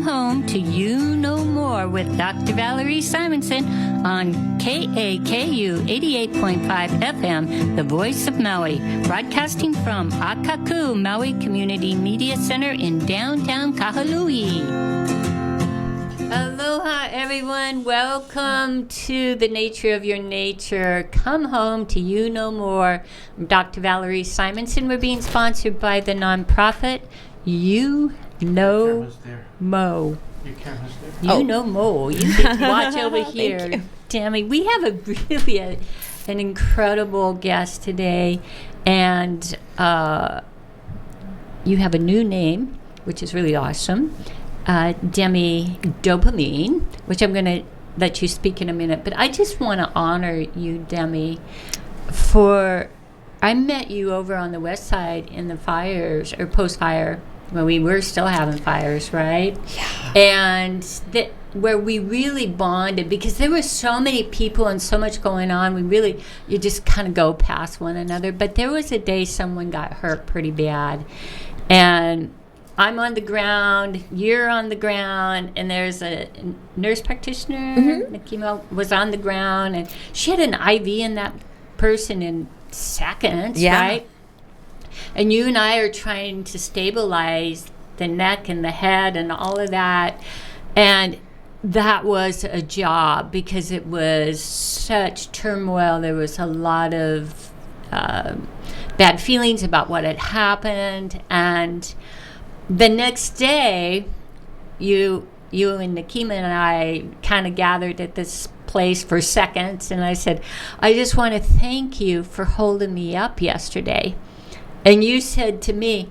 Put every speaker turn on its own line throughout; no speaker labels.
Home to You No More with Dr. Valerie Simonsen on KAKU 88.5 FM, the voice of Maui, broadcasting from Akaku Maui Community Media Center in downtown Kahului. Aloha, everyone. Welcome to The Nature of Your Nature. Come Home to You No More. I'm Dr. Valerie Simonsen. We're being sponsored by the nonprofit You Know Mo.
Your camera's there.
You know Mo. You can watch over here. Demi, we have an incredible guest today, and you have a new name, which is really awesome. Demi Dopamine, which I'm going to let you speak in a minute. But I just want to honor you, Demi, for I met you over on the west side in the fires, or post-fire, when we were still having fires, right?
Yeah.
And where we really bonded, because there were so many people and so much going on. You just kind of go past one another. But there was a day someone got hurt pretty bad. And I'm on the ground, you're on the ground, and there's a nurse practitioner, Nakima, was on the ground, and she had an IV in that person in seconds, right? And you and I are trying to stabilize the neck and the head and all of that. And that was a job because it was such turmoil. There was a lot of bad feelings about what had happened. And the next day, you and Nakima and I kind of gathered at this place for seconds. And I said, I just want to thank you for holding me up yesterday. And you said to me,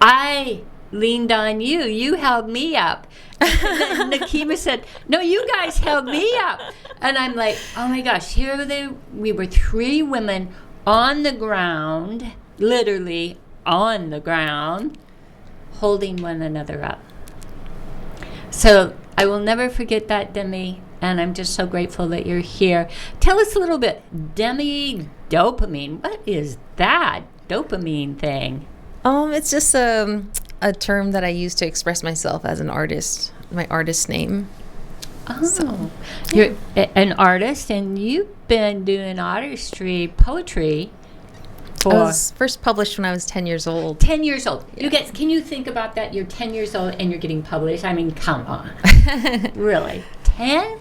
I leaned on you. You held me up. And then Nakima said, no, you guys held me up. And I'm like, oh my gosh, we were three women on the ground, literally on the ground, holding one another up. So I will never forget that, Demi. And I'm just so grateful that you're here. Tell us a little bit, Demi Dopamine. What is that dopamine thing?
It's just a term that I use to express myself as an artist, my artist name.
Oh, so, you're an artist, and you've been doing poetry
I was first published when I was 10 years old.
10 years old.
Yeah.
Can you think about that? You're 10 years old and you're getting published. I mean, come on. Really? 10?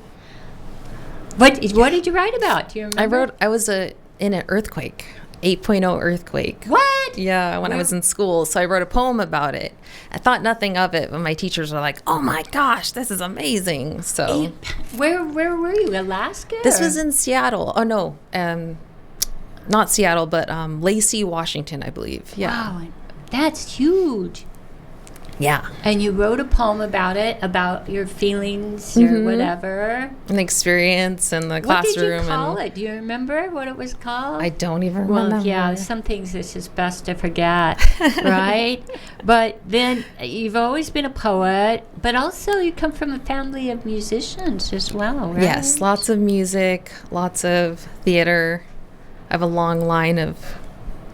What did you write about? Do you remember?
I was in an earthquake, 8.0 earthquake.
What?
Yeah, when I was in school. So I wrote a poem about it. I thought nothing of it, but my teachers were like, oh my gosh, this is amazing. So
Where were you? Alaska?
This was in Seattle. Oh, no. Not Seattle, but Lacey, Washington, I believe. Yeah.
Wow, that's huge.
Yeah.
And you wrote a poem about it, about your feelings or whatever.
An experience in the classroom.
What did you call it? Do you remember what it was called?
I don't even remember.
Well, yeah, some things it's just best to forget, right? But then you've always been a poet, but also you come from a family of musicians as well, right?
Yes, lots of music, lots of theater. I have a long line of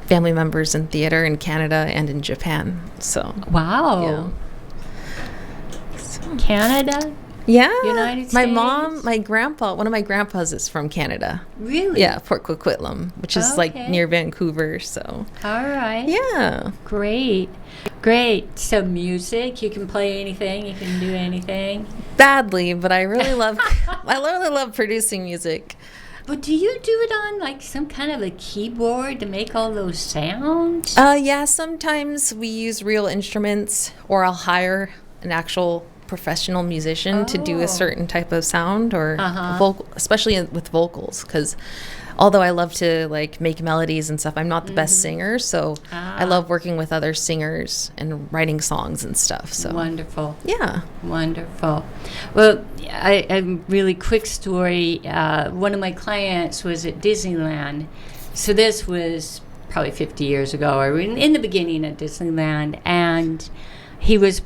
family members in theater in Canada and in Japan. So
wow.
Yeah. So.
Canada?
Yeah.
United States?
My grandpa, one of my grandpas is from Canada.
Really?
Yeah, Port Coquitlam, which is like near Vancouver. So.
All right.
Yeah.
Great. So music, you can play anything, you can do anything.
Badly, but I really love producing music.
But do you do it on like some kind of a keyboard to make all those sounds?
Yeah, sometimes we use real instruments, or I'll hire an actual professional musician to do a certain type of sound, or vocal, especially with vocals, because although I love to like make melodies and stuff, I'm not the best singer, so I love working with other singers and writing songs and stuff. So
wonderful.
Yeah.
Wonderful. Well, a really quick story. One of my clients was at Disneyland. So this was probably 50 years ago, or in the beginning at Disneyland, and he was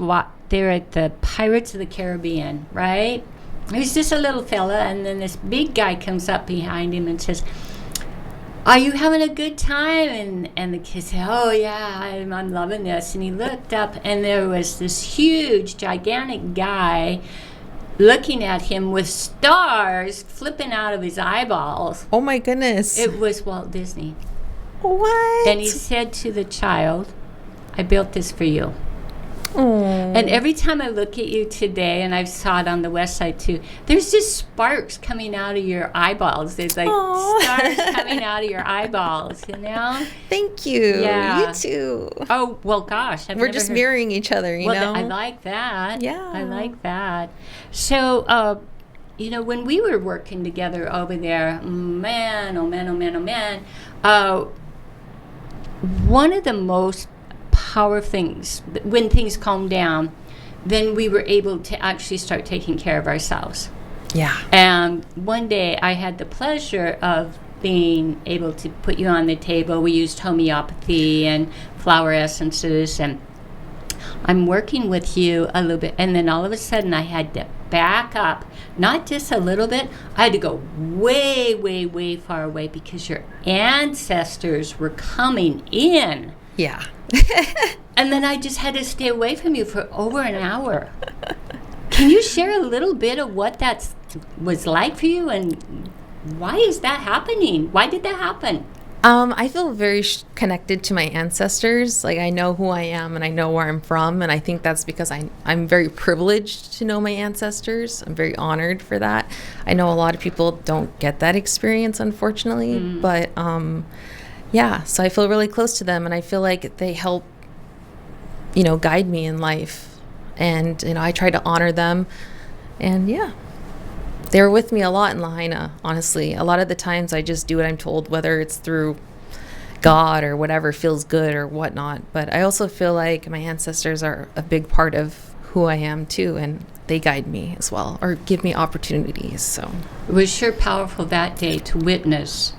there at the Pirates of the Caribbean, right? He was just a little fella, and then this big guy comes up behind him and says, are you having a good time? And the kid said, oh, yeah, I'm loving this. And he looked up, and there was this huge, gigantic guy looking at him with stars flipping out of his eyeballs.
Oh, my goodness.
It was Walt Disney.
What?
And he said to the child, I built this for you.
Oh.
And every time I look at you today, and I saw it on the west side too, there's just sparks coming out of your eyeballs. There's like stars coming out of your eyeballs, you know?
Thank you.
Yeah.
You too.
Oh, well, gosh.
We're just mirroring each other, you know?
I like that.
Yeah.
I like that. So, when we were working together over there, man, one of the most power things, when things calmed down, then we were able to actually start taking care of ourselves.
Yeah.
And one day I had the pleasure of being able to put you on the table. We used homeopathy and flower essences, and I'm working with you a little bit, and then all of a sudden I had to back up, not just a little bit, I had to go way, way, way far away because your ancestors were coming in.
Yeah.
And then I just had to stay away from you for over an hour. Can you share a little bit of what that was like for you, and why is that happening? Why did that happen?
I feel very connected to my ancestors. Like, I know who I am and I know where I'm from. And I think that's because I'm very privileged to know my ancestors. I'm very honored for that. I know a lot of people don't get that experience, unfortunately. But yeah, so I feel really close to them. And I feel like they help, guide me in life. And, I try to honor them. And yeah. They were with me a lot in Lahaina, honestly. A lot of the times I just do what I'm told, whether it's through God or whatever feels good or whatnot. But I also feel like my ancestors are a big part of who I am too, and they guide me as well, or give me opportunities. So
it was sure powerful that day to witness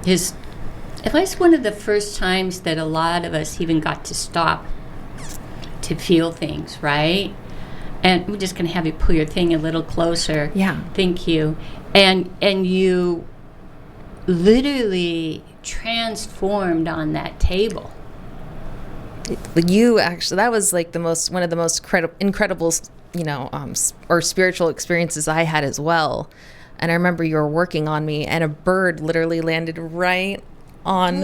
at least one of the first times that a lot of us even got to stop to feel things, right? And we're just going to have you pull your thing a little closer.
Yeah.
Thank you. And you literally transformed on that table.
You actually, that was like one of the most incredible, or spiritual experiences I had as well. And I remember you were working on me, and a bird literally landed right on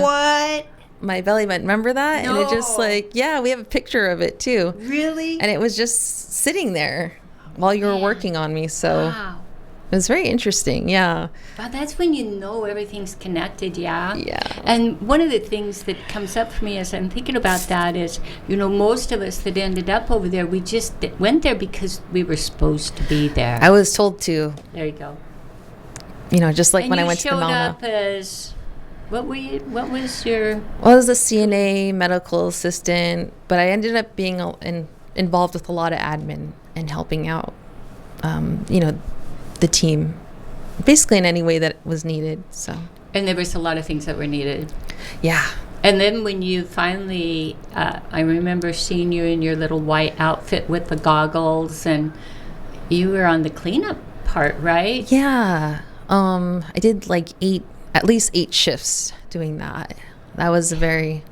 my belly button. Remember that?
No.
And it just we have a picture of it too.
Really?
And it was just sitting there while you were working on me. So
wow.
It was very interesting. Yeah.
Wow, that's when you know everything's connected, yeah?
Yeah.
And one of the things that comes up for me as I'm thinking about that is, most of us that ended up over there, we just went there because we were supposed to be there.
I was told to.
There you go.
Just like when I went to the Mauna.
And you showed up as... What was your...
Well, I was a CNA medical assistant, but I ended up being involved with a lot of admin and helping out, the team, basically in any way that was needed. So.
And there was a lot of things that were needed.
Yeah.
And then when you finally, I remember seeing you in your little white outfit with the goggles, and you were on the cleanup part, right?
Yeah. I did at least 8 shifts doing that. That was very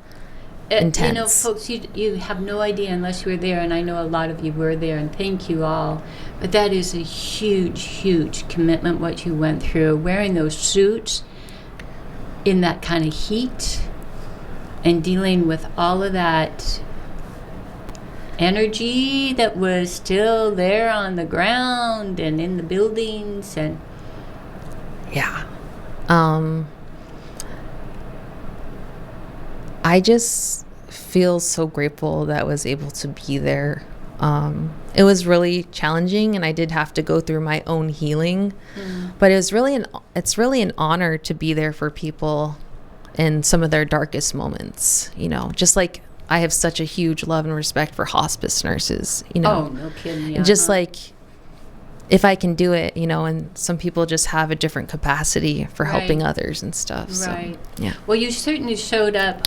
intense.
Folks, you have no idea unless you were there, and I know a lot of you were there, and thank you all. But that is a huge, huge commitment, what you went through, wearing those suits in that kind of heat and dealing with all of that energy that was still there on the ground and in the buildings. And
yeah. I just feel so grateful that I was able to be there. It was really challenging, and I did have to go through my own healing. But it's really an honor to be there for people in some of their darkest moments. Just like I have such a huge love and respect for hospice nurses.
Oh, no kidding. Yeah.
Just like, if I can do it, and some people just have a different capacity for helping others and stuff.
Right.
So, yeah.
Well, you certainly showed up.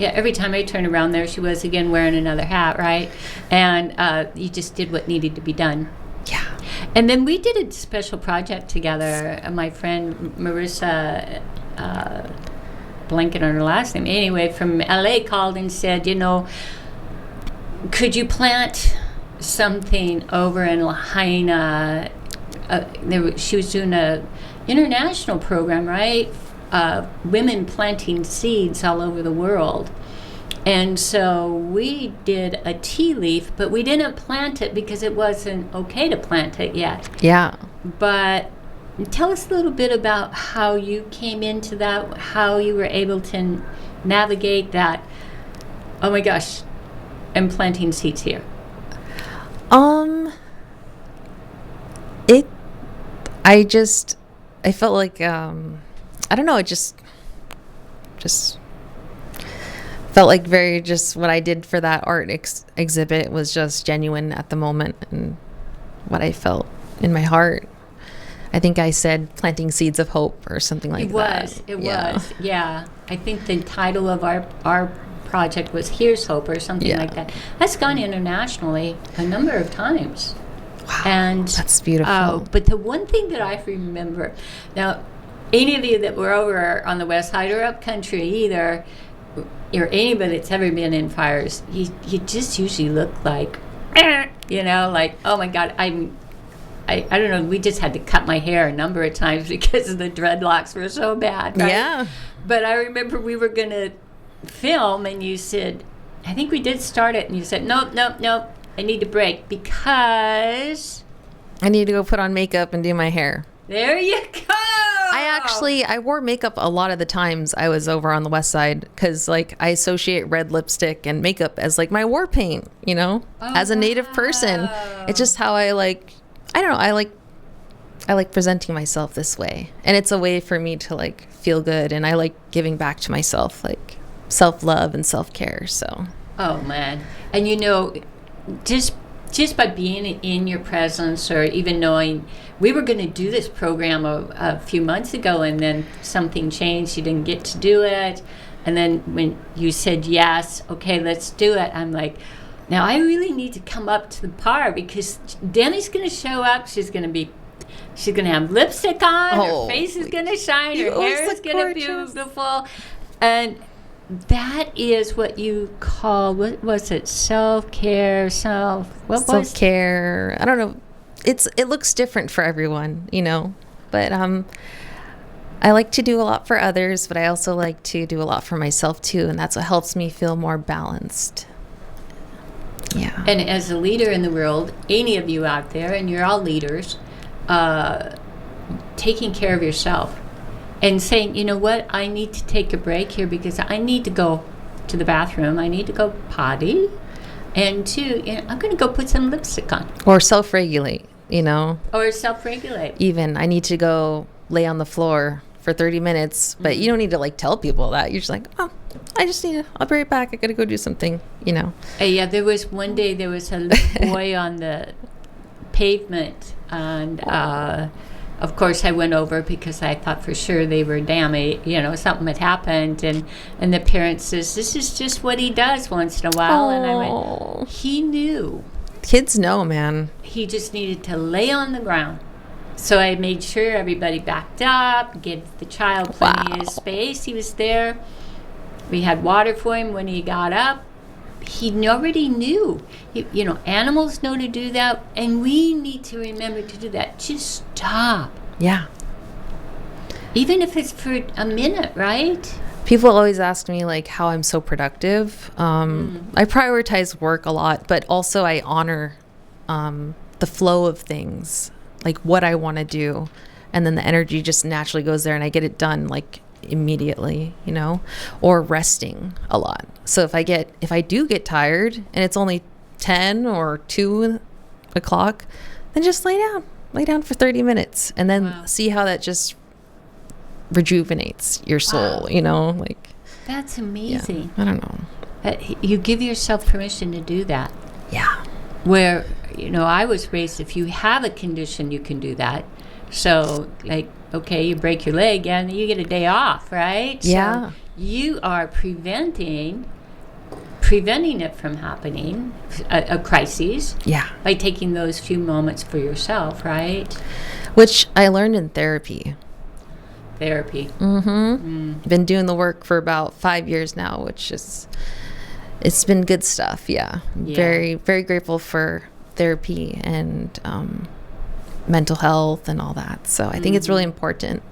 Every time I turned around, there she was again wearing another hat, right? And you just did what needed to be done.
Yeah.
And then we did a special project together. My friend Marissa blanket on her last name. Anyway, from LA called and said, could you plant something over in Lahaina? She was doing a international program, right? Women planting seeds all over the world. And so we did a tea leaf, but we didn't plant it because it wasn't okay to plant it yet.
Yeah.
But tell us a little bit about how you came into that, how you were able to navigate that. Oh my gosh, I'm planting seeds here.
I felt like, I don't know, it just felt like just what I did for that art exhibit was just genuine at the moment and what I felt in my heart. I think I said planting seeds of hope or something like that.
It was. Yeah. I think the title of our project was Here's Hope or something like that. That's gone internationally a number of times.
Wow.
And
that's beautiful.
But the one thing that I remember, now, any of you that were over on the west side or up country either, or anybody that's ever been in fires, you just usually look like, like, oh my God, I don't know, we just had to cut my hair a number of times because the dreadlocks were so bad, right?
Yeah.
But I remember we were going to film and you said, I think we did start it, and you said, nope, I need to break because
I need to go put on makeup and do my hair.
There you go.
I wore makeup a lot of the times I was over on the west side because I associate red lipstick and makeup as my war paint, as a native person. It's just how I don't know, I like presenting myself this way, and it's a way for me to feel good, and I like giving back to myself, self-love and self-care. So
oh man. And just by being in your presence, or even knowing we were going to do this program a few months ago, and then something changed, you didn't get to do it, and then when you said yes, okay, let's do it, I'm like, now I really need to come up to the par, because Demi's going to show up, she's going to have lipstick on, her face is going to shine, her hair is going to be beautiful, and that is what you call, what was it, self-care,
self-care, I don't know, it looks different for everyone, but I like to do a lot for others, but I also like to do a lot for myself too, and that's what helps me feel more balanced. Yeah.
And as a leader in the world, any of you out there, and you're all leaders, taking care of yourself and saying, you know what, I need to take a break here because I need to go to the bathroom, I need to go potty, and two, I'm going to go put some lipstick on.
Or self-regulate,
Or self-regulate.
Even, I need to go lay on the floor for 30 minutes, but you don't need to tell people that. You're just I'll be right back, I got to go do something,
Yeah, there was one day, there was a little boy on the pavement, and of course I went over because I thought for sure they were damaged, something had happened, and the parent says, this is just what he does once in a while.
Aww.
And I went, he knew.
Kids know, man.
He just needed to lay on the ground. So I made sure everybody backed up, give the child plenty of space. He was there. We had water for him when he got up. He already knew. Animals know to do that, and we need to remember to do that. Just stop.
Yeah.
Even if it's for a minute, right?
People always ask me how I'm so productive. I prioritize work a lot, but also I honor the flow of things, what I want to do, and then the energy just naturally goes there, and I get it done immediately, or resting a lot. So if I do get tired and it's only 10 or 2 o'clock, then just lay down for 30 minutes and then see how that just rejuvenates your soul.
That's amazing.
Yeah, I don't know,
you give yourself permission to do that.
Yeah.
Where I was raised, if you have a condition, you can do that. So okay, you break your leg and you get a day off, right?
Yeah.
So you are preventing it from happening, a crisis.
Yeah.
By taking those few moments for yourself, right?
Which I learned in therapy.
therapy.
Been doing the work for about 5 years now, which is, it's been good stuff. Yeah. Very, very grateful for therapy and mental health and all that. So I think it's really important.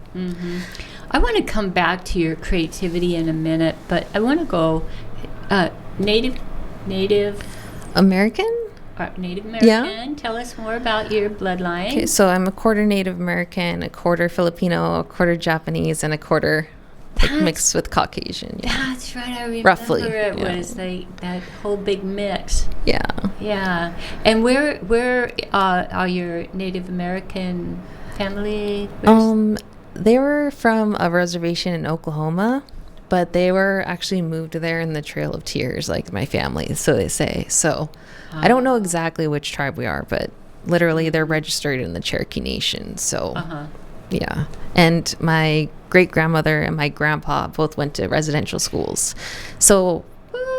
I want to come back to your creativity in a minute, but I want to go Native
American?
Native American. Yeah. Tell us more about your bloodline.
Okay, so I'm a quarter Native American, a quarter Filipino, a quarter Japanese, and a quarter mixed with Caucasian. Yeah.
That's right. I remember
roughly,
it was that whole big mix.
Yeah.
Yeah. And where are your Native American family?
They were from a reservation in Oklahoma, but they were actually moved there in the Trail of Tears, like my family, so they say. So I don't know exactly which tribe we are, but literally they're registered in the Cherokee Nation. So, yeah. And my great-grandmother and my grandpa both went to residential schools. So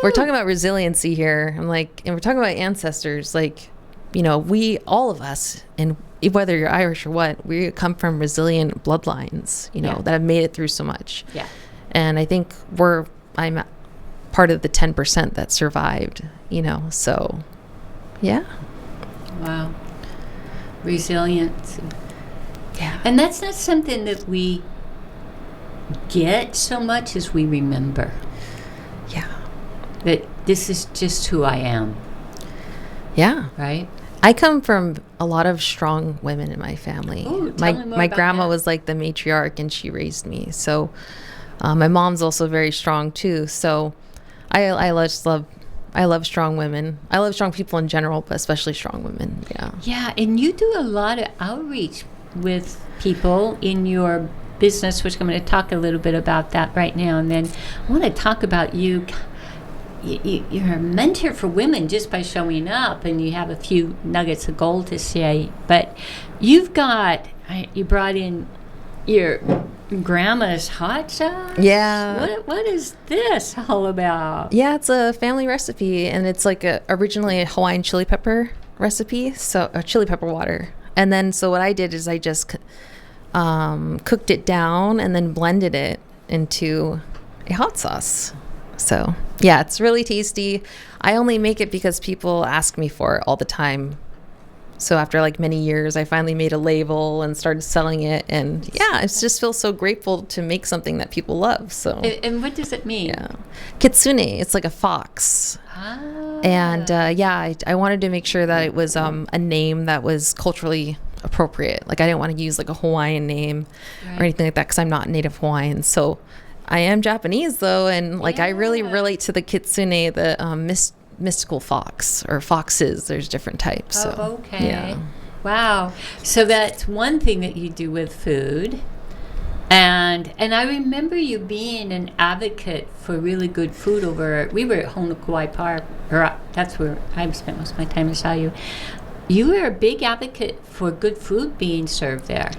we're talking about resiliency here. And we're talking about ancestors. Like, you know, all of us, and whether you're Irish or what, we come from resilient bloodlines, you know, that have made it through so much.
Yeah.
And I think I'm part of the 10% that survived, you know, so yeah.
Wow. Resilience.
Yeah.
And that's not something that we get so much as we remember.
Yeah.
That this is just who I am.
Yeah.
Right?
I come from a lot of strong women in my family.
Ooh,
my grandma was like the matriarch, and she raised me. So my mom's also very strong too. So I love strong women. I love strong people in general, but especially strong women. Yeah.
Yeah, and you do a lot of outreach with people in your business, which I'm going to talk a little bit about that right now. And then I want to talk about you. You're a mentor for women just by showing up, and you have a few nuggets of gold to say. But you brought in your grandma's hot sauce.
Yeah.
What is this all about?
Yeah, it's a family recipe, and it's like originally a Hawaiian chili pepper recipe, so a chili pepper water. And then so what I did is I just cooked it down and then blended it into a hot sauce. So yeah, it's really tasty. I only make it because people ask me for it all the time. So after like many years, I finally made a label and started selling it. And yeah, I just feel so grateful to make something that people love. So.
And what does it mean?
Yeah. Kitsune, it's like a fox. And I wanted to make sure that it was a name that was culturally appropriate. Like I didn't want to use like a Hawaiian name or anything like that because I'm not native Hawaiian. So I am Japanese though, and like I really relate to the kitsune, the mystical fox or foxes. There's different types. So,
okay.
Yeah.
Wow. So that's one thing that you do with food. And I remember you being an advocate for really good food we were at Honokawai Park, or that's where I spent most of my time and saw you. You were a big advocate for good food being served there.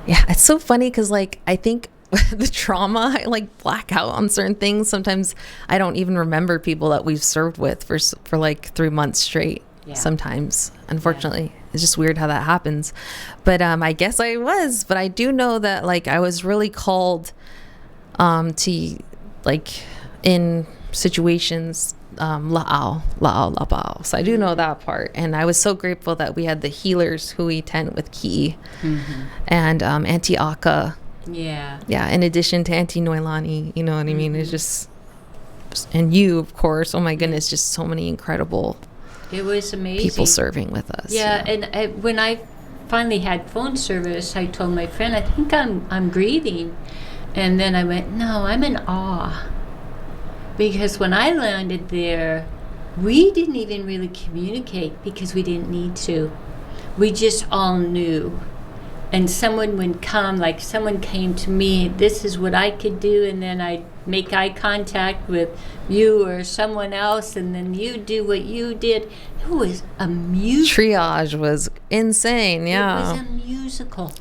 Yeah, it's so funny because like I think the trauma, I like black out on certain things. Sometimes I don't even remember people that we've served with for like 3 months straight. Yeah. Sometimes, unfortunately, it's just weird how that happens. But I guess I was. But I do know that like I was really called to like in situations la'au. So I do know that part, and I was so grateful that we had the healers who we tend with ki and Auntie Aka.
Yeah.
In addition to Auntie Noilani, you know what I mean? It's just, and you, of course. Oh my goodness, just so many incredible.
It was amazing.
People serving with us.
Yeah, and when I finally had phone service, I told my friend, I think I'm grieving, and then I went, no, I'm in awe, because when I landed there, we didn't even really communicate because we didn't need to. We just all knew. And someone would come, like someone came to me, this is what I could do, and then I'd make eye contact with you or someone else, and then you do what you did. It was a musical.
Triage was insane, yeah.
It was a musical.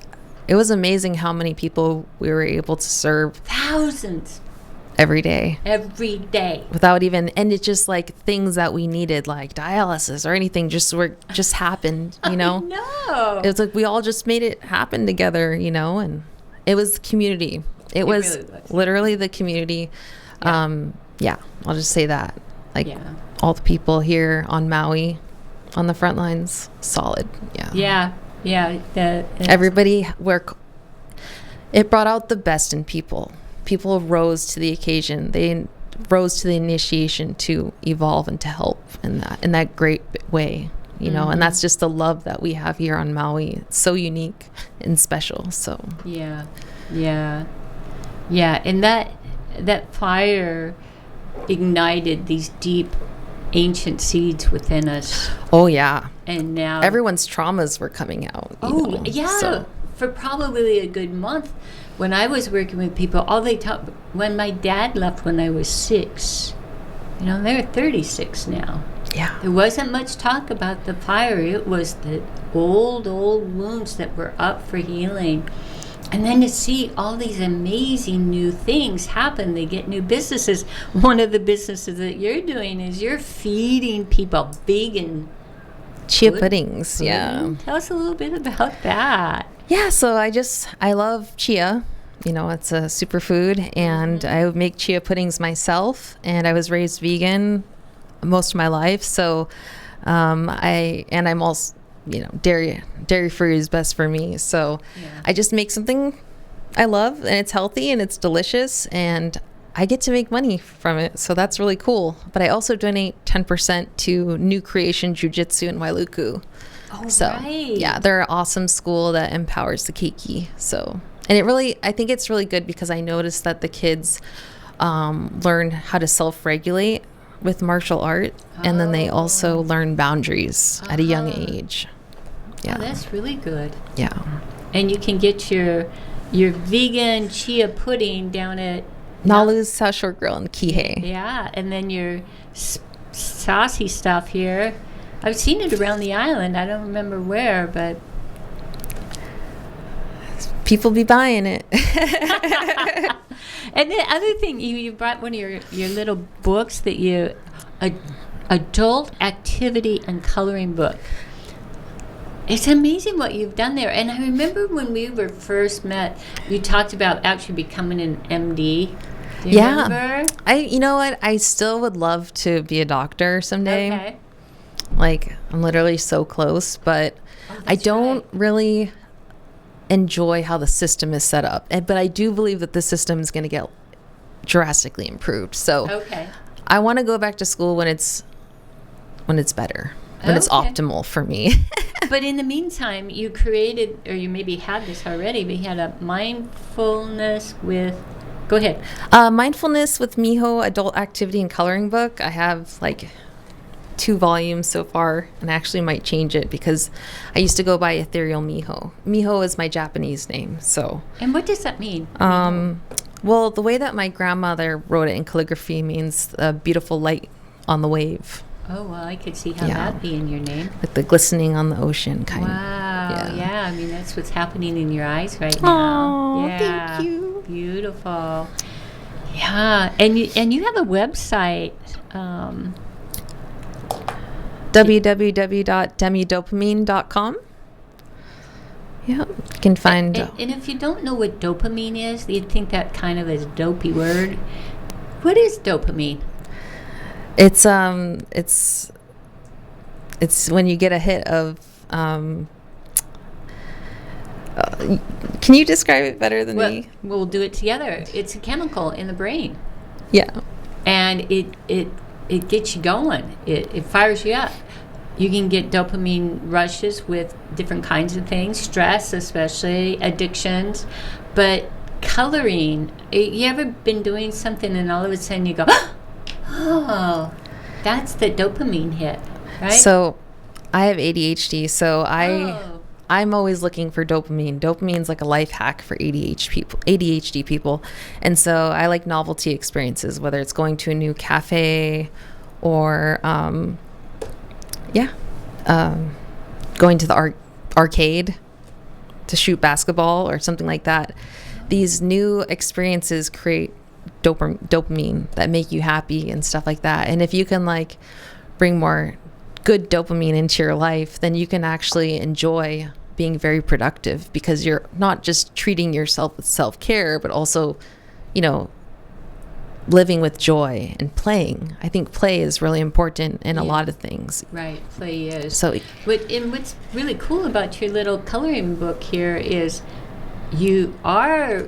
It was amazing how many people we were able to serve.
Thousands.
Every day. Without even, and it's just like things that we needed, like dialysis or anything, just happened, you know?
No.
It's like we all just made it happen together, you know, and It was community. It was
really was.
literally the community.
Yeah.
I'll just say that. Like
Yeah.
all the people here on Maui, on the front lines, solid. Yeah. Everybody it brought out the best in people. People rose to the occasion. They rose to the initiation to evolve and to help in that great way, you know. And that's just the love that we have here on Maui. It's so unique and special. So
yeah, and that fire ignited these deep ancient seeds within us.
Oh yeah.
And now
everyone's traumas were coming out.
So. For probably a good month, when I was working with people, when my dad left when I was 6, you know, they're 36 now.
Yeah.
There wasn't much talk about the fire. It was the old wounds that were up for healing. And then to see all these amazing new things happen, they get new businesses. One of the businesses that you're doing is you're feeding people vegan
chia puddings. Yeah.
Tell us a little bit about that.
Yeah, so I love chia. You know, it's a superfood, and I would make chia puddings myself. And I was raised vegan most of my life, so I'm also, you know, dairy free is best for me. So I just make something I love, and it's healthy and it's delicious, and I get to make money from it. So that's really cool. But I also donate 10% to New Creation Jiu-Jitsu in Wailuku.
Oh,
so
right.
Yeah, they're an awesome school that empowers the keiki. So, and I think it's really good because I noticed that the kids learn how to self-regulate with martial art, and then they also learn boundaries at a young age. Yeah,
that's really good.
Yeah,
and you can get your vegan chia pudding down at
Nalu's South Shore Grill in Kihei.
Yeah, and then your saucy stuff here. I've seen it around the island. I don't remember where, but
people be buying it.
And the other thing, you brought one of your little books that adult activity and coloring book. It's amazing what you've done there. And I remember when we were first met, you talked about actually becoming an MD. Do you remember?
You know what? I still would love to be a doctor someday.
Okay.
Like, I'm literally so close, but I don't really enjoy how the system is set up. But I do believe that the system is going to get drastically improved. So I want to go back to school when it's better, when it's optimal for me.
But in the meantime, you created, or you maybe had this already, but you had a mindfulness with... Go ahead.
Mindfulness with Miho adult activity and coloring book. I have like 2 volumes so far, and I actually might change it because I used to go by Ethereal Miho. Miho is my Japanese name. So.
And what does that mean?
Well, the way that my grandmother wrote it in calligraphy means a beautiful light on the wave.
Oh, well, I could see how that'd be in your name.
Like the glistening on the ocean kind of.
Wow. Yeah, I mean, that's what's happening in your eyes right now.
Oh, thank you.
Beautiful. Yeah, and you have a website.
www.demidopamine.com. Yeah, you can find...
And if you don't know what dopamine is, you'd think that kind of is a dopey word. What is dopamine?
It's when you get a hit of... can you describe it better than me?
We'll do it together. It's a chemical in the brain.
Yeah.
And it gets you going. It fires you up. You can get dopamine rushes with different kinds of things, stress especially, addictions. But coloring, you ever been doing something and all of a sudden you go, oh, that's the dopamine hit, right?
So I have ADHD, so I'm always looking for dopamine. Dopamine's like a life hack for ADHD people. And so I like novelty experiences, whether it's going to a new cafe or, going to the arcade to shoot basketball or something like that. These new experiences create dopamine that make you happy and stuff like that. And if you can bring more good dopamine into your life, then you can actually enjoy being very productive, because you're not just treating yourself with self-care, but also, living with joy and playing. I think play is really important in a lot of things.
Right, play is.
So,
what's really cool about your little coloring book here is you are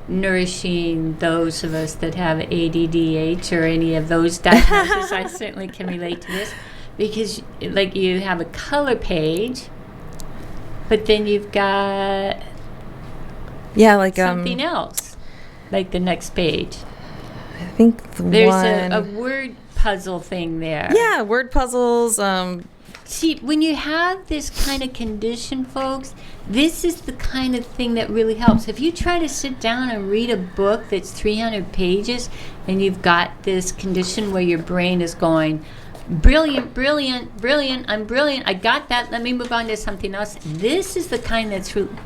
nourishing those of us that have ADDH or any of those diagnoses. I certainly can relate to this, because like you have a color page, but then you've got something else, like the next page.
I think
there's a word puzzle thing there.
Yeah, word puzzles.
See, when you have this kind of condition, folks, this is the kind of thing that really helps. If you try to sit down and read a book that's 300 pages and you've got this condition where your brain is going, brilliant, brilliant, brilliant, I'm brilliant, I got that, let me move on to something else. This is the kind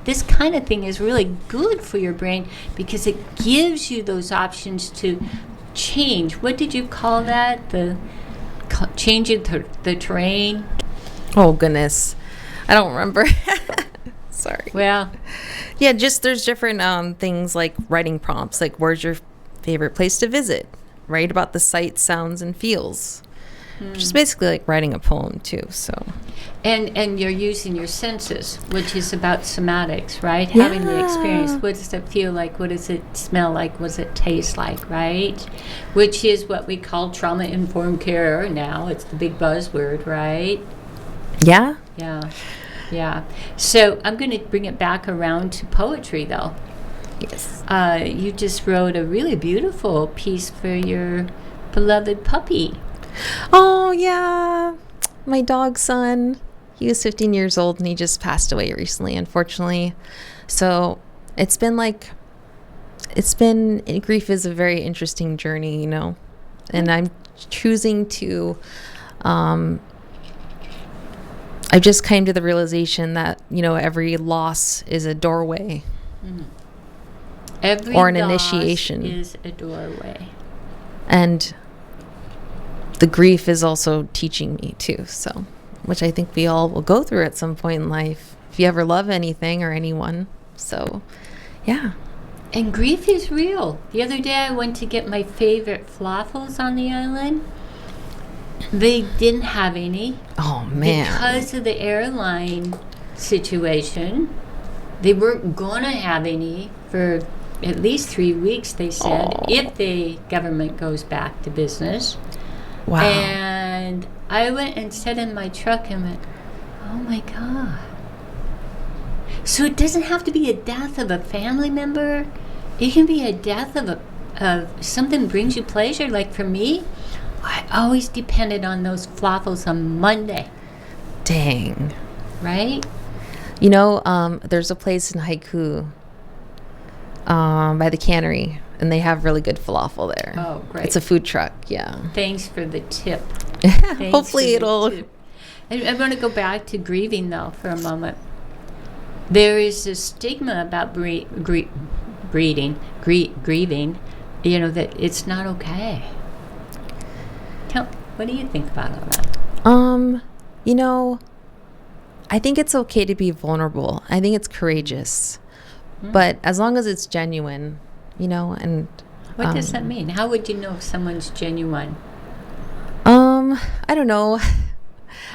this kind of thing is really good for your brain, because it gives you those options to change. What did you call that? Changing the terrain?
Oh, goodness. I don't remember. Sorry.
Well,
yeah, just there's different things like writing prompts, like where's your favorite place to visit? Write about the sights, sounds, and feels. Which is basically like writing a poem too. So,
and you're using your senses, which is about somatics, right?
Yeah.
Having the experience. What does it feel like? What does it smell like? What does it taste like? Right? Which is what we call trauma-informed care now. It's the big buzzword, right?
Yeah.
Yeah. So I'm going to bring it back around to poetry, though.
Yes.
You just wrote a really beautiful piece for your beloved puppy.
Oh, yeah. My dog's son. He was 15 years old and he just passed away recently, unfortunately. So grief is a very interesting journey, and I'm choosing to, I just came to the realization that, every loss is a doorway.
Every
or an
loss
initiation
is a doorway.
And the grief is also teaching me too, so, which I think we all will go through at some point in life, if you ever love anything or anyone. So, yeah.
And grief is real. The other day I went to get my favorite falafels on the island. They didn't have any.
Oh, man.
Because of the airline situation, they weren't going to have any for at least 3 weeks, they said, if the government goes back to business.
Wow.
And I went and sat in my truck and went, oh my God. So it doesn't have to be a death of a family member. It can be a death of something brings you pleasure. Like for me, I always depended on those falafels on Monday.
Dang.
Right?
There's a place in Haiku by the cannery, and they have really good falafel there.
Oh, great.
It's a food truck, yeah.
Thanks for the tip.
Hopefully it'll...
I want to go back to grieving, though, for a moment. There is a stigma about grieving, that it's not okay. What do you think about all that?
I think it's okay to be vulnerable. I think it's courageous. But as long as it's genuine, and...
What does that mean? How would you know if someone's genuine?
I don't know.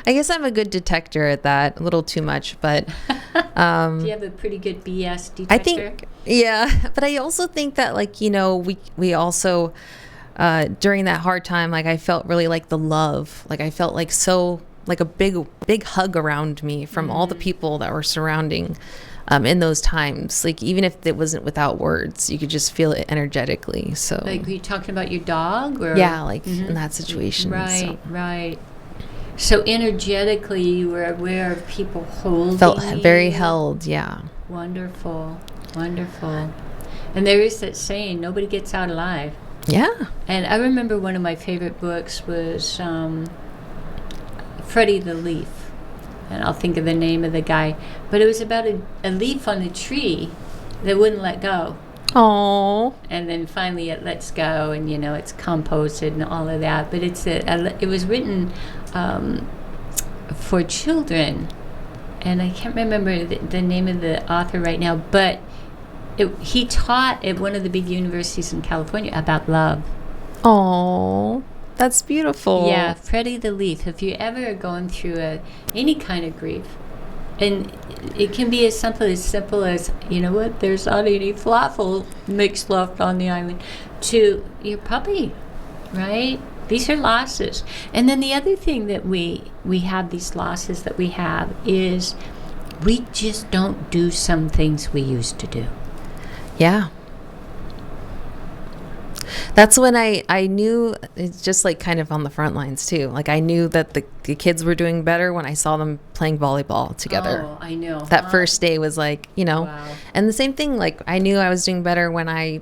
I guess I'm a good detector at that. A little too much, but...
Do you have a pretty good BS detector?
I think, yeah. But I also think that, we also... during that hard time, I felt really the love. I felt a big hug around me from all the people that were surrounding in those times. Even if it wasn't without words, you could just feel it energetically. So,
were you talking about your dog? Or?
Yeah, in that situation.
Right. So energetically, you were aware of people holding.
Felt very held. Yeah.
Wonderful. And there is that saying, nobody gets out alive.
Yeah.
And I remember one of my favorite books was Freddie the Leaf. And I'll think of the name of the guy. But it was about a leaf on a tree that wouldn't let go.
Oh.
And then finally it lets go, and it's composted and all of that. But it was written for children, and I can't remember the name of the author right now, but he taught at one of the big universities in California about love.
Oh, that's beautiful.
Yeah, Freddie the Leaf. If you ever are going through any kind of grief, and it can be as simple as, you know what, there's not any falafel mix left on the island, to your puppy, right? These are losses. And then the other thing that we have, these losses that we have, is we just don't do some things we used to do.
Yeah. That's when I knew, it's just like kind of on the front lines too. Like I knew that the kids were doing better when I saw them playing volleyball together.
Oh, I know.
That first day was like,
Wow.
And the same thing, like I knew I was doing better when I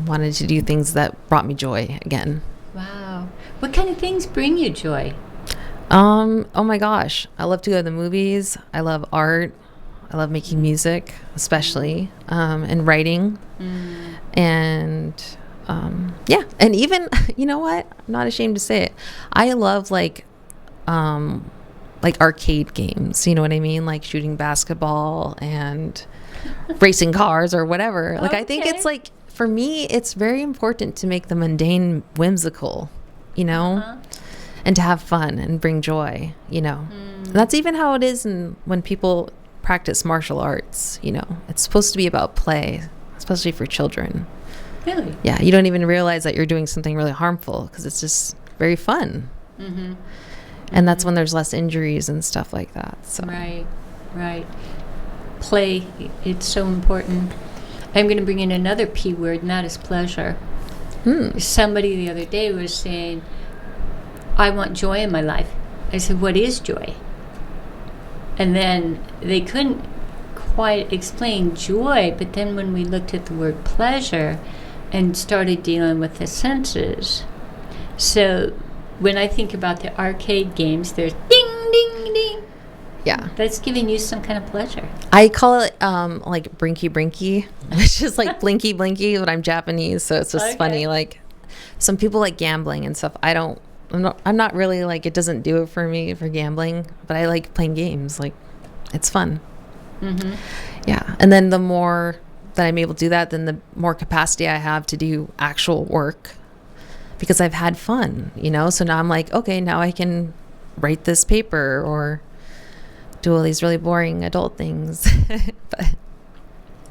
wanted to do things that brought me joy again.
Wow. What kind of things bring you joy?
Oh my gosh. I love to go to the movies. I love art. I love making music, especially, and writing. And yeah, and even, you know what? I'm not ashamed to say it. I love like arcade games. You know what I mean? Like shooting basketball and racing cars or whatever. Like I think it's like, for me, it's very important to make the mundane whimsical, and to have fun and bring joy, And that's even how it is when people practice martial arts, It's supposed to be about play, especially for children.
Really?
Yeah, you don't even realize that you're doing something really harmful because it's just very fun. Mm-hmm. And that's when there's less injuries and stuff like that. So.
Right. Play, it's so important. I'm going to bring in another P word, and that is pleasure. Somebody the other day was saying, I want joy in my life. I said, what is joy? And then they couldn't quite explain joy, but then when we looked at the word pleasure and started dealing with the senses. So when I think about the arcade games, there's ding, ding, ding.
Yeah.
That's giving you some kind of pleasure.
I call it like brinky brinky, which is like blinky blinky, but I'm Japanese, so it's just funny. Like some people like gambling and stuff. I'm not really like, it doesn't do it for me for gambling, but I like playing games. Like it's fun. Mm-hmm. Yeah. And then the more that I'm able to do that, then the more capacity I have to do actual work because I've had fun, So now I'm like, okay, now I can write this paper or do all these really boring adult things. But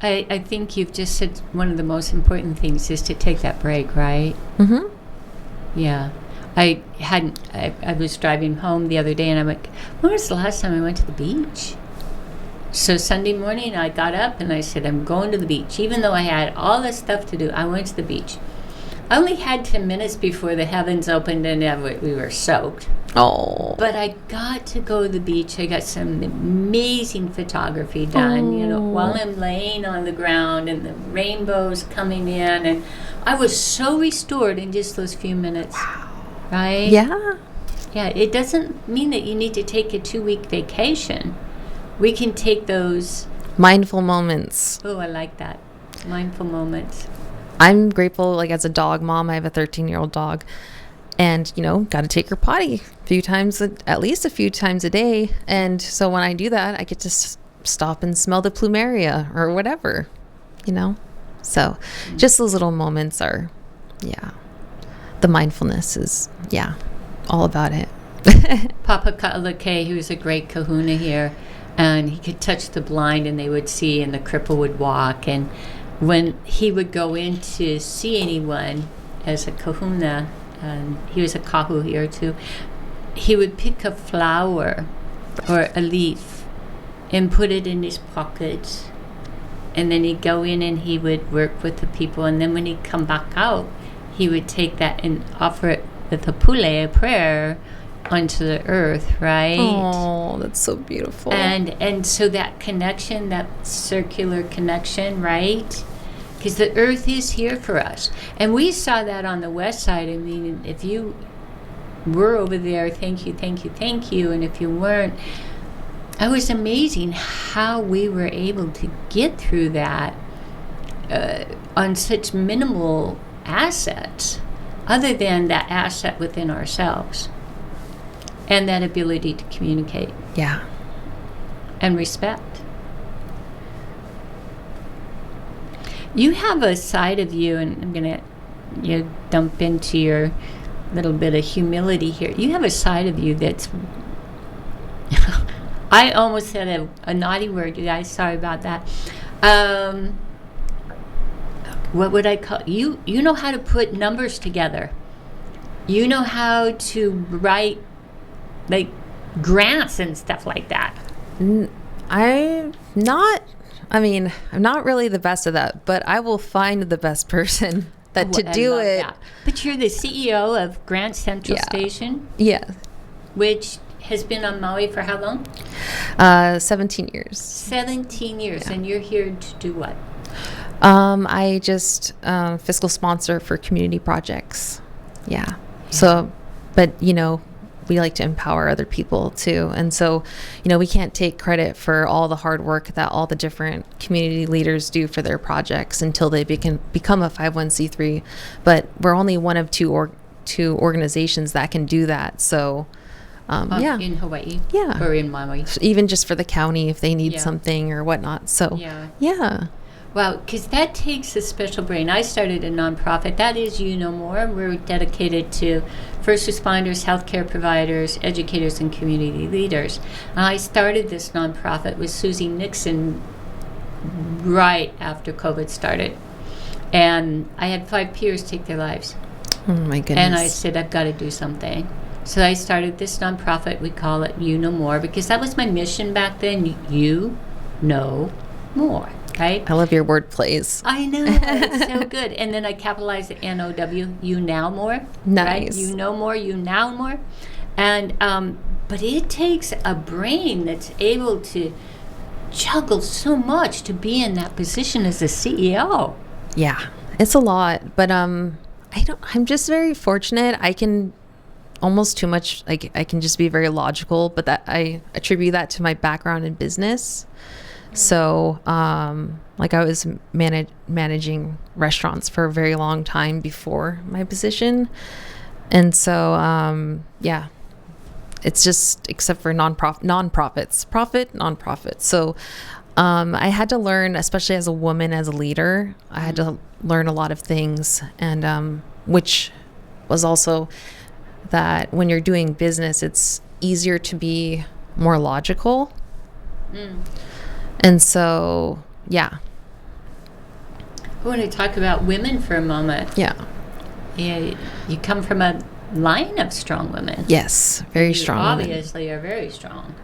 I think you've just said one of the most important things is to take that break, right?
Mm-hmm.
Yeah. I was driving home the other day and I'm like, when was the last time I went to the beach? So Sunday morning I got up and I said, I'm going to the beach. Even though I had all this stuff to do, I went to the beach. I only had 10 minutes before the heavens opened and we were soaked.
Oh.
But I got to go to the beach. I got some amazing photography done, while I'm laying on the ground and the rainbows coming in. And I was so restored in just those few minutes.
Wow.
Right?
Yeah.
Yeah, it doesn't mean that you need to take a 2-week vacation. We can take those
mindful moments.
Oh, I like that. Mindful moments.
I'm grateful, like as a dog mom, I have a 13-year-old dog. And, got to take her potty at least a few times a day. And so when I do that, I get to stop and smell the plumeria or whatever, So just those little moments are, the mindfulness is, all about it.
Papa Ka'alake, he was a great kahuna here, and he could touch the blind and they would see and the cripple would walk. And when he would go in to see anyone as a kahuna, and he was a kahu here too, he would pick a flower or a leaf and put it in his pocket, and then he'd go in and he would work with the people, and then when he'd come back out, he would take that and offer it with a pule, a prayer, onto the earth, right?
Oh, that's so beautiful.
And so that connection, that circular connection, right? Because the earth is here for us. And we saw that on the west side. I mean, if you were over there, thank you. And if you weren't, it was amazing how we were able to get through that on such minimal assets, other than that asset within ourselves and that ability to communicate.
Yeah.
and respect. You have a side of you, and I'm going to dump into your little bit of humility here. You have a side of you that's I almost said a naughty word, you guys. Sorry about that. What would I call you? You know how to put numbers together. You know how to write like grants and stuff like that.
I'm not really the best of that, but I will find the best person to do it. That.
But you're the CEO of Grant Central Station?
Yeah.
Which has been on Maui for how long?
17 years.
17 years. Yeah. And you're here to do what?
I just fiscal sponsor for community projects. Yeah. So, but, we like to empower other people too. And so, we can't take credit for all the hard work that all the different community leaders do for their projects until they become a 501c3. But we're only one of two organizations that can do that. So,
in Hawaii?
Yeah.
Or in Maui?
Even just for the county if they need something or whatnot. So, yeah.
Wow, because that takes a special brain. I started a nonprofit. That is You Know More. We're dedicated to first responders, healthcare providers, educators, and community leaders. And I started this nonprofit with Susie Nixon right after COVID started. And I had 5 peers take their lives.
Oh, my goodness.
And I said, I've got to do something. So I started this nonprofit. We call it You Know More because that was my mission back then. You know more. Right?
I love your word plays.
I know. It's so good. And then I capitalize the N-O-W, you now more.
Nice.
Right? You know more, you now more. And, but it takes a brain that's able to juggle so much to be in that position as a CEO.
Yeah, it's a lot. But I'm just very fortunate. I can almost too much, like I can just be very logical, but that I attribute that to my background in business. So, like I was managing restaurants for a very long time before my position. And so, it's just, except for nonprofits. So, I had to learn, especially as a woman, as a leader, I had to learn a lot of things. And, which was also that when you're doing business, it's easier to be more logical. And so, I
want to talk about women for a moment.
Yeah.
You come from a line of strong women.
Yes, very strong women.
Obviously are very strong.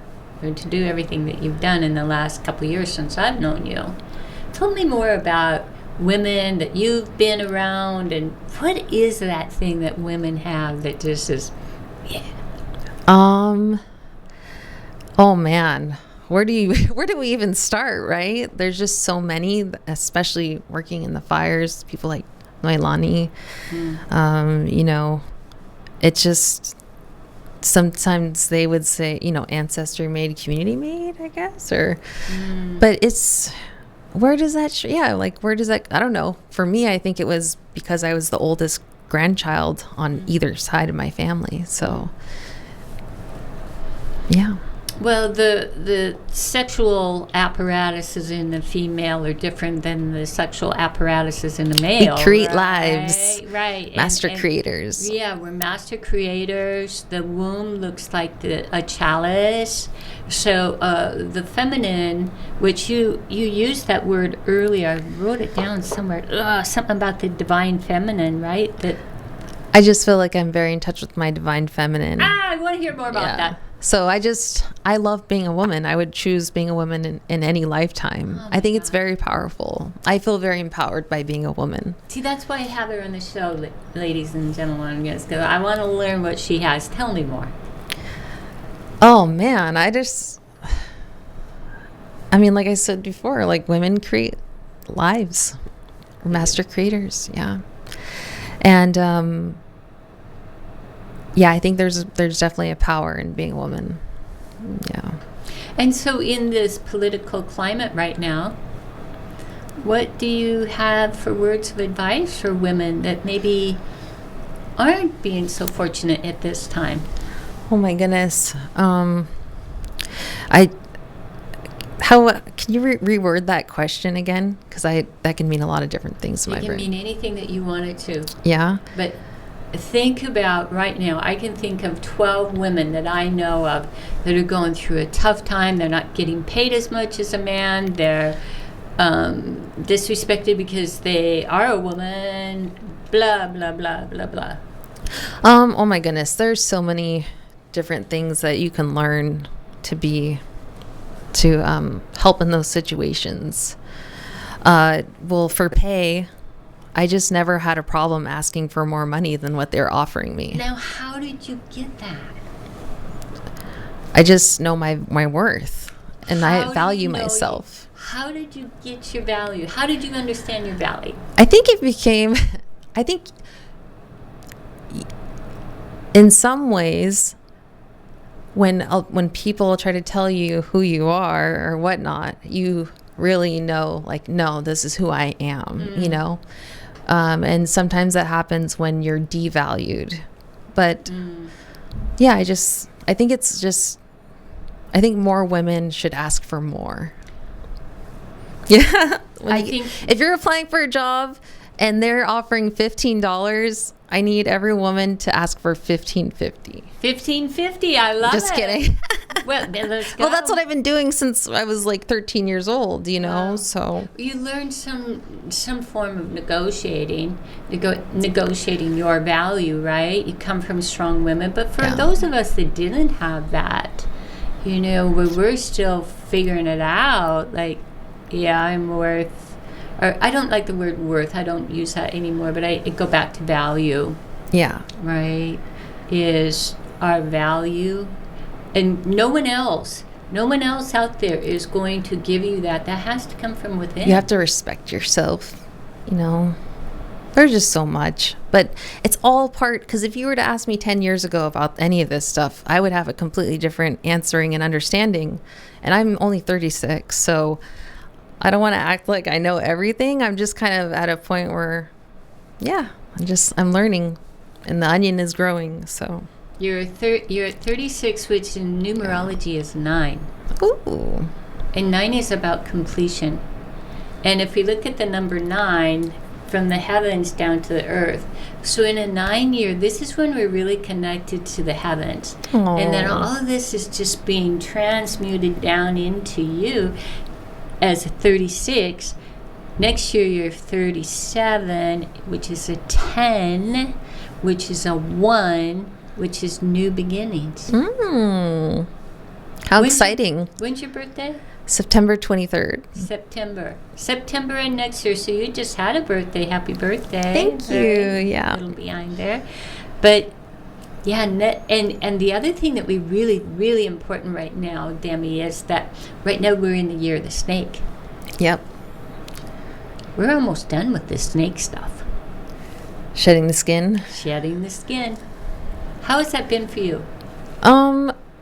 And to do everything that you've done in the last couple of years since I've known you. Tell me more about women that you've been around, and what is that thing that women have that just is,
Oh, man. Where do we even start, right? There's just so many, especially working in the fires, people like Noelani. It's just, sometimes they would say, ancestor made, community made, I guess, but it's, where does that, I don't know. For me, I think it was because I was the oldest grandchild on either side of my family. So, yeah.
Well, the sexual apparatuses in the female are different than the sexual apparatuses in the male.
We create lives.
Right.
Master creators.
Yeah, we're master creators. The womb looks like a chalice. So the feminine, which you used that word earlier, I wrote it down somewhere. Something about the divine feminine, right? That
I just feel like I'm very in touch with my divine feminine.
I want to hear more about that.
So I love being a woman. I would choose being a woman in any lifetime. I think it's very powerful. I feel very empowered by being a woman.
See, that's why I have her on the show, ladies and gentlemen, because I want to learn what she has. Tell me more.
Oh, man. Like I said before, like women create lives. We're master creators. Yeah. And, I think there's definitely a power in being a woman. Yeah.
And so in this political climate right now, what do you have for words of advice for women that maybe aren't being so fortunate at this time?
Oh my goodness. How can you reword that question again? Because that can mean a lot of different things in my brain.
It can mean anything that you want it to.
Yeah.
But think about right now, I can think of 12 women that I know of that are going through a tough time. They're not getting paid as much as a man. They're disrespected because they are a woman, blah, blah, blah, blah, blah.
Oh my goodness. There's so many different things that you can learn to help in those situations. Well, for pay, I just never had a problem asking for more money than what they're offering me.
Now, how did you get that?
I just know my worth, and I value myself.
How did you get your value? How did you understand your value?
I think in some ways, when people try to tell you who you are or whatnot, you really know, like, no, this is who I am, you know? And sometimes that happens when you're devalued. But yeah, I think more women should ask for more. Yeah. If you're applying for a job and they're offering $15, I need every woman to ask for $15.50.
$15.50, I love it.
Just kidding.
Well, let's go.
Well, that's what I've been doing since I was like 13 years old, you know. Wow. So
you learned some form of negotiating your value, right? You come from strong women, but for those of us that didn't have that, you know, where we're still figuring it out, like, yeah, I'm worth, or I don't like the word worth. I don't use that anymore, but I go back to value.
Yeah.
Right? Is our value. And no one else out there is going to give you that. That has to come from within.
You have to respect yourself, you know. There's just so much. But it's all part, because if you were to ask me 10 years ago about any of this stuff, I would have a completely different answering and understanding. And I'm only 36, so I don't want to act like I know everything. I'm just kind of at a point where, yeah, I'm learning, and the onion is growing, so.
You're at 36, which in numerology is 9.
Ooh.
And 9 is about completion. And if we look at the number 9, from the heavens down to the earth. So in a 9-year, this is when we're really connected to the heavens. Aww. And then all of this is just being transmuted down into you as a 36. Next year, you're 37, which is a 10, which is a 1, which is new beginnings.
How exciting.
When's your birthday?
September 23rd.
September and next year. So you just had a birthday. Happy birthday.
Thank you. Yeah.
A little behind there. But yeah, and the other thing that we really, really important right now, Demi, is that right now we're in the year of the snake.
Yep.
We're almost done with this snake stuff.
Shedding the skin.
How has that been for you?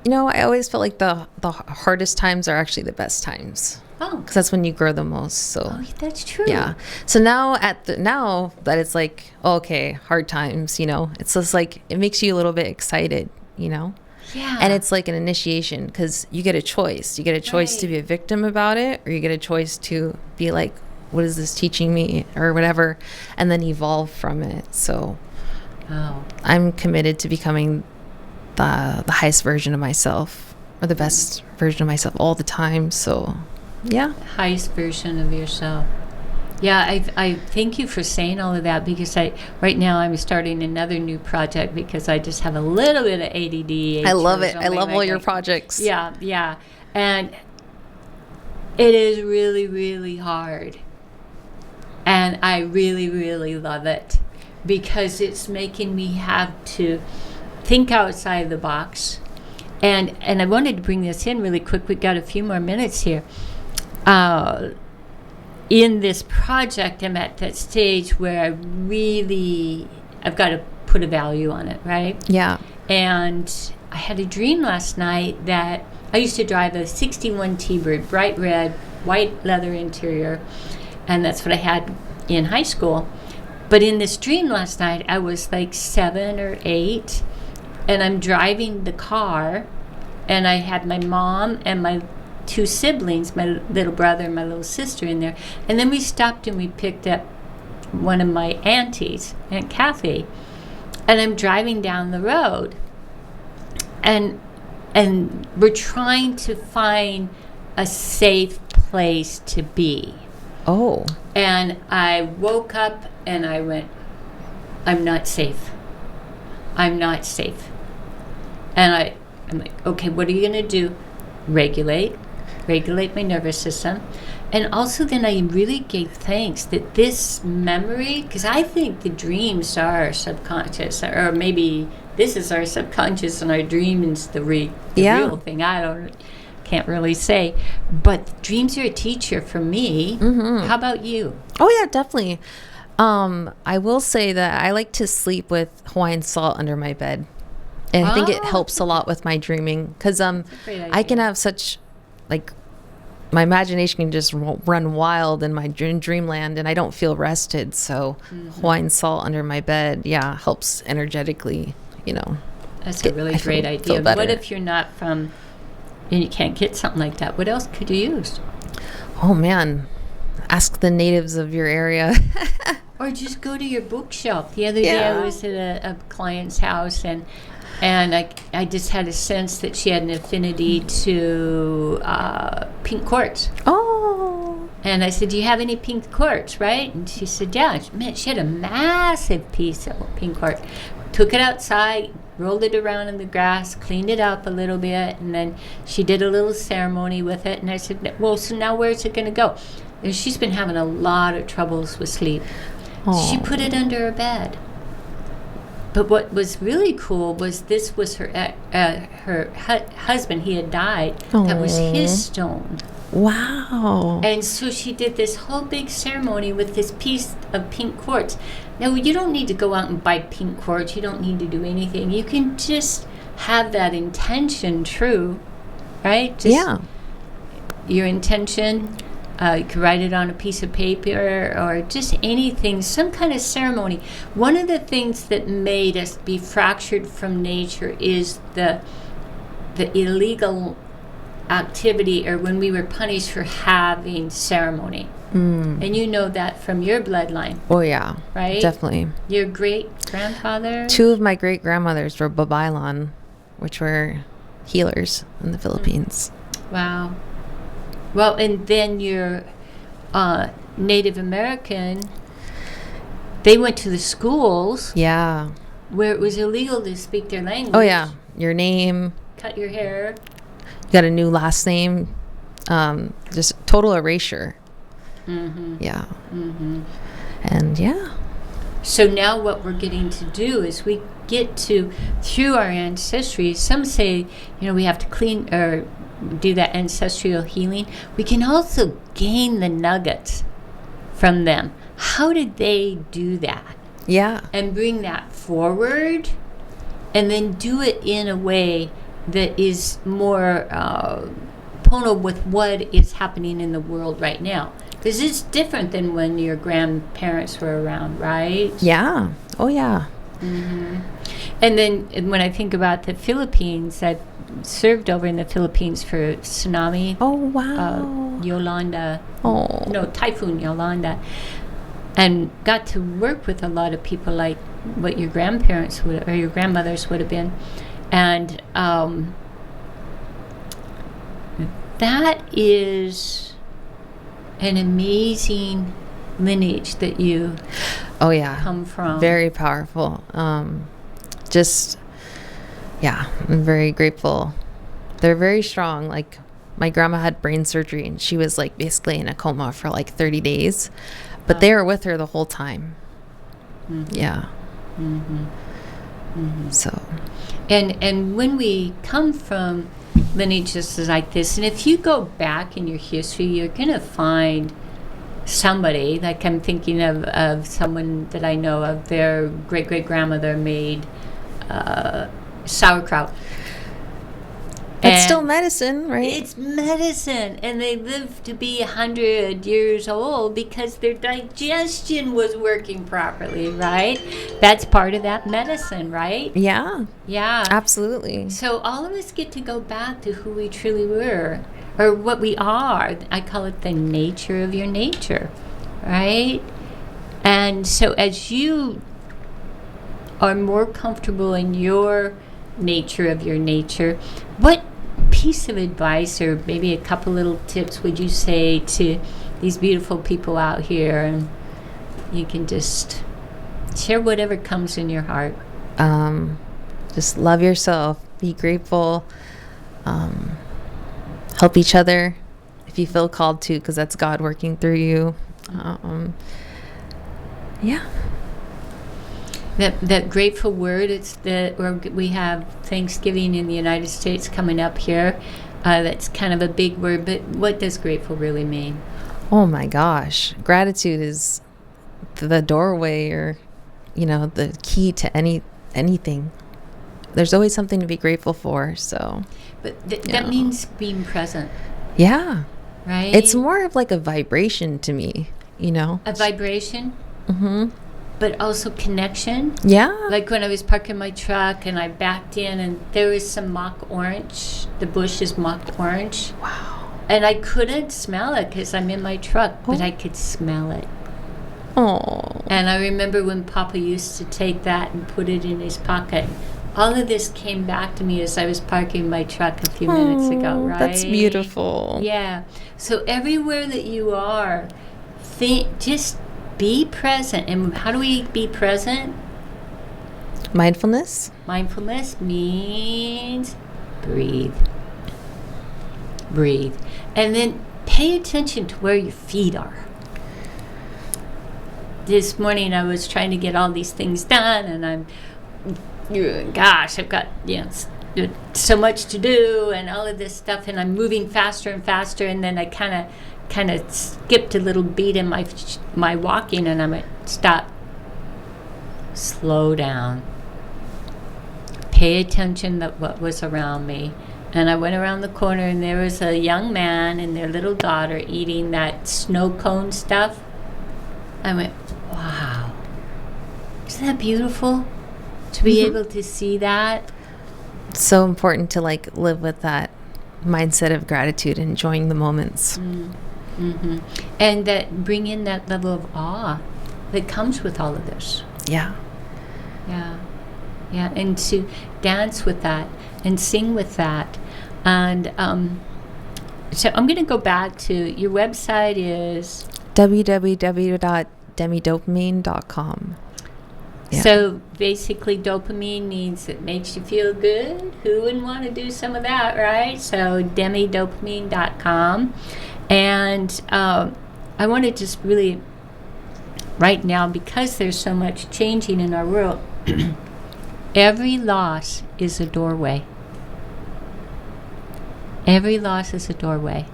You know, I always felt like the hardest times are actually the best times. Oh. Because that's when you grow the most. So.
Oh, that's true.
Yeah. So now now that it's like, okay, hard times, you know, it's just like, it makes you a little bit excited, you know?
Yeah.
And it's like an initiation, because you get a choice. You get a choice to be a victim about it, or you get a choice to be like, what is this teaching me, or whatever, and then evolve from it. So I'm committed to becoming the highest version of myself, or the best version of myself all the time. So yeah,
highest version of yourself. Yeah, I thank you for saying all of that, because right now I'm starting another new project, because I just have a little bit of ADD.
I love it. I love all your projects.
Yeah, and it is really, really hard, and I really, really love it, because it's making me have to think outside the box. And I wanted to bring this in really quick. We've got a few more minutes here. In this project, I'm at that stage where I've got to put a value on it, right?
Yeah.
And I had a dream last night that I used to drive a 61 T-Bird, bright red, white leather interior, and that's what I had in high school. But in this dream last night, I was like 7 or 8, and I'm driving the car, and I had my mom and my two siblings, my little brother and my little sister in there. And then we stopped and we picked up one of my aunties, Aunt Kathy. And I'm driving down the road. And we're trying to find a safe place to be.
Oh.
And I woke up and I went, I'm not safe. I'm not safe. And I'm like, okay, what are you going to do? Regulate my nervous system. And also then I really gave thanks that this memory, because I think the dreams are our subconscious, or maybe this is our subconscious and our dream is the real thing. Can't really say. But dreams are a teacher for me. Mm-hmm. How about you?
Oh, yeah, definitely. I will say that I like to sleep with Hawaiian salt under my bed. And I think it helps a lot with my dreaming, because I can have such, like, my imagination can just run wild in my dreamland, and I don't feel rested. So Hawaiian salt under my bed, helps energetically,
That's a really great idea. What if you're not from, and you can't get something like that? What else could you use?
Oh, man. Ask the natives of your area.
Or just go to your bookshelf. The other day I was at a client's house, and I just had a sense that she had an affinity to pink quartz.
Oh.
And I said, do you have any pink quartz, right? And she said, yeah. She had a massive piece of pink quartz. Took it outside, rolled it around in the grass, cleaned it up a little bit, and then she did a little ceremony with it. And I said, well, so now where's it going to go? And she's been having a lot of troubles with sleep.
Aww.
She put it under her bed. But what was really cool was this was her husband. He had died.
Aww.
That was his stone.
Wow.
And so she did this whole big ceremony with this piece of pink quartz. Now, you don't need to go out and buy pink quartz. You don't need to do anything. You can just have that intention true, right? Just your intention. You could write it on a piece of paper or just anything, some kind of ceremony. One of the things that made us be fractured from nature is the illegal activity, or when we were punished for having ceremony. And you know that from your bloodline.
Oh, yeah.
Right?
Definitely.
Your great-grandfather?
2 of my great-grandmothers were Babaylan, which were healers in the Philippines.
Wow. Well, and then your Native American, they went to the schools.
Yeah.
Where it was illegal to speak their language.
Oh, yeah. Your name.
Cut your hair.
You got a new last name. Just total erasure.
Mm-hmm.
Yeah.
Mm-hmm.
And
So now what we're getting to do is we get to, through our ancestry, some say, we have to clean or do that ancestral healing. We can also gain the nuggets from them. How did they do that?
Yeah.
And bring that forward, and then do it in a way that is more tonal with what is happening in the world right now. Because it's different than when your grandparents were around, right?
Yeah. Oh, yeah.
Mm-hmm. And then when I think about the Philippines, I served over in the Philippines for tsunami.
Oh, wow.
Yolanda.
Oh.
No, Typhoon Yolanda. And got to work with a lot of people like what your grandparents would, or your grandmothers would have been. And that is an amazing lineage that you come from.
Very powerful. I'm very grateful. They're very strong. Like, my grandma had brain surgery, and she was like basically in a coma for like 30 days, but they were with her the whole time. Mm-hmm. Yeah.
Mm-hmm. Mm-hmm.
So,
and when we come from lineages like this, and if you go back in your history, you're gonna find somebody, like I'm thinking of someone that I know of, their great-great-grandmother made sauerkraut.
It's still medicine, right?
It's medicine, and they lived to be 100 years old because their digestion was working properly, right? That's part of that medicine, right?
Yeah.
Yeah.
Absolutely.
So all of us get to go back to who we truly were, or what we are. I call it the nature of your nature, right? And so as you are more comfortable in your nature of your nature, what piece of advice or maybe a couple little tips would you say to these beautiful people out here? And you can just share whatever comes in your heart.
Just love yourself, be grateful, help each other if you feel called to, because that's God working through you. Yeah.
That grateful word, we have Thanksgiving in the United States coming up here. That's kind of a big word, but what does grateful really mean?
Oh my gosh. Gratitude is the doorway, or, the key to anything. There's always something to be grateful for, so.
But that means being present.
Yeah.
Right?
It's more of like a vibration to me,
A vibration?
Mm-hmm.
But also connection.
Yeah.
Like when I was parking my truck and I backed in and there was some mock orange. The bush is mock orange.
Wow.
And I couldn't smell it because I'm in my truck, but I could smell it.
Oh.
And I remember when Papa used to take that and put it in his pocket. All of this came back to me as I was parking my truck a few minutes ago, right?
That's beautiful.
Yeah. So everywhere that you are, just be present. And how do we be present?
Mindfulness.
Mindfulness means breathe. Breathe. And then pay attention to where your feet are. This morning I was trying to get all these things done, and I've got so much to do and all of this stuff, and I'm moving faster and faster, and then I kind of skipped a little beat in my walking, and I'm like, stop, slow down, pay attention to what was around me. And I went around the corner, and there was a young man and their little daughter eating that snow cone stuff. I went, wow, isn't that beautiful to be able to see that?
It's so important to live with that mindset of gratitude, enjoying the moments.
Mm-hmm. And that bring in that level of awe that comes with all of this.
Yeah.
Yeah. Yeah. And to dance with that and sing with that. And so I'm going to go back to your website is
www.demidopamine.com. Yeah.
So basically dopamine means it makes you feel good. Who wouldn't want to do some of that, right? So demidopamine.com. And I want to just really, right now, because there's so much changing in our world, every loss is a doorway. Every loss is a doorway.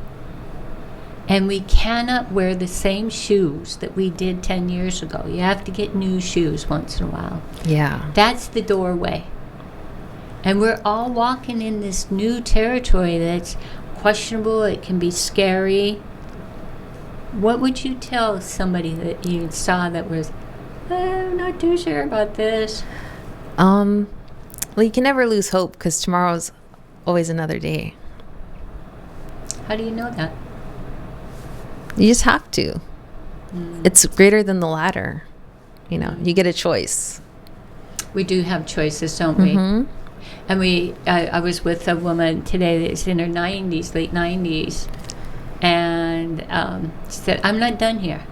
And we cannot wear the same shoes that we did 10 years ago. You have to get new shoes once in a while.
Yeah.
That's the doorway. And we're all walking in this new territory that's questionable. It can be scary. What would you tell somebody that you saw that was, I'm not too sure about this?
Well, you can never lose hope, because tomorrow's always another day.
How do you know that?
You just have to. It's greater than the ladder. You get a choice.
We do have choices, don't we?
Mm-hmm.
And I was with a woman today that's in her 90s, late 90s, and she said, I'm not done here.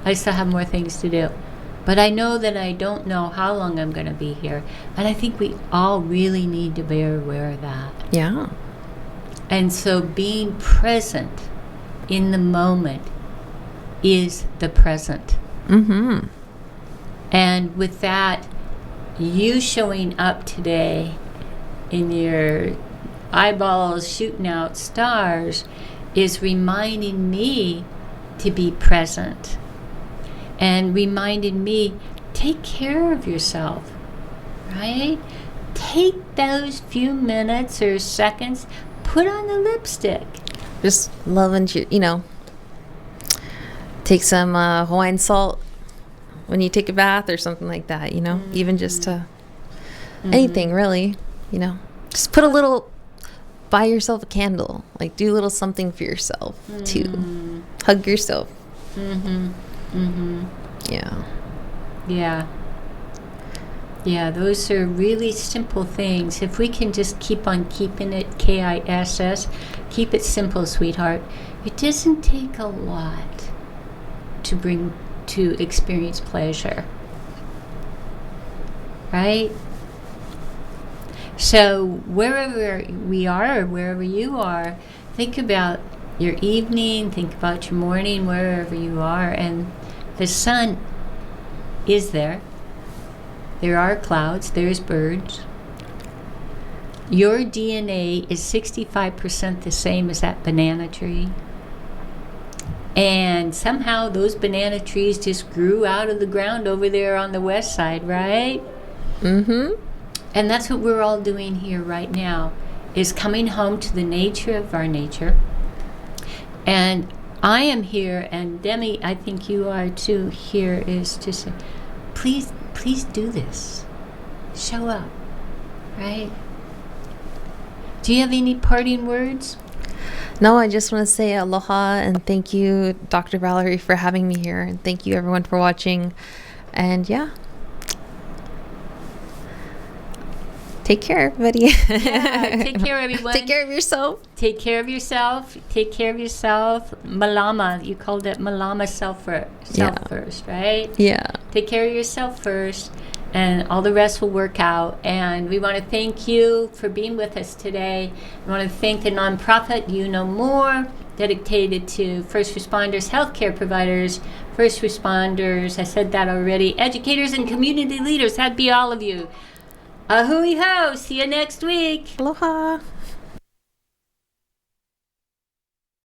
I still have more things to do. But I know that I don't know how long I'm going to be here. And I think we all really need to be aware of that.
Yeah.
And so being present in the moment is the present.
Mm-hmm.
And with that, you showing up today in your eyeballs shooting out stars is reminding me to be present and reminding me, take care of yourself, right? Take those few minutes or seconds, put on the lipstick.
Just loving, take some Hawaiian salt when you take a bath or something like that, even just to anything really, just put a little buy yourself a candle. Like, do a little something for yourself too. Hug yourself. Yeah.
Yeah. Yeah, those are really simple things. If we can just keep on keeping it, KISS, keep it simple, sweetheart. It doesn't take a lot to experience pleasure. Right? So wherever we are, or wherever you are, think about your evening, think about your morning, wherever you are, and the sun is there. There are clouds, there's birds. Your DNA is 65% the same as that banana tree. And somehow those banana trees just grew out of the ground over there on the west side, right?
Mm-hmm.
And that's what we're all doing here right now, is coming home to the nature of our nature. And I am here, and Demi, I think you are too, here is to say, please do this. Show up, right? Do you have any parting words?
No, I just want to say aloha and thank you, Dr. Valerie, for having me here. And thank you, everyone, for watching. And yeah. Take care, everybody.
Yeah, take care, everyone.
Take care of yourself.
Take care of yourself. Take care of yourself. Malama, you called it Malama self first, right?
Yeah.
Take care of yourself first, and all the rest will work out. And we want to thank you for being with us today. We want to thank the nonprofit You Know More, dedicated to first responders, healthcare providers, first responders, I said that already, educators and community leaders. That'd be all of you. Ahui ho! See you next week.
Aloha.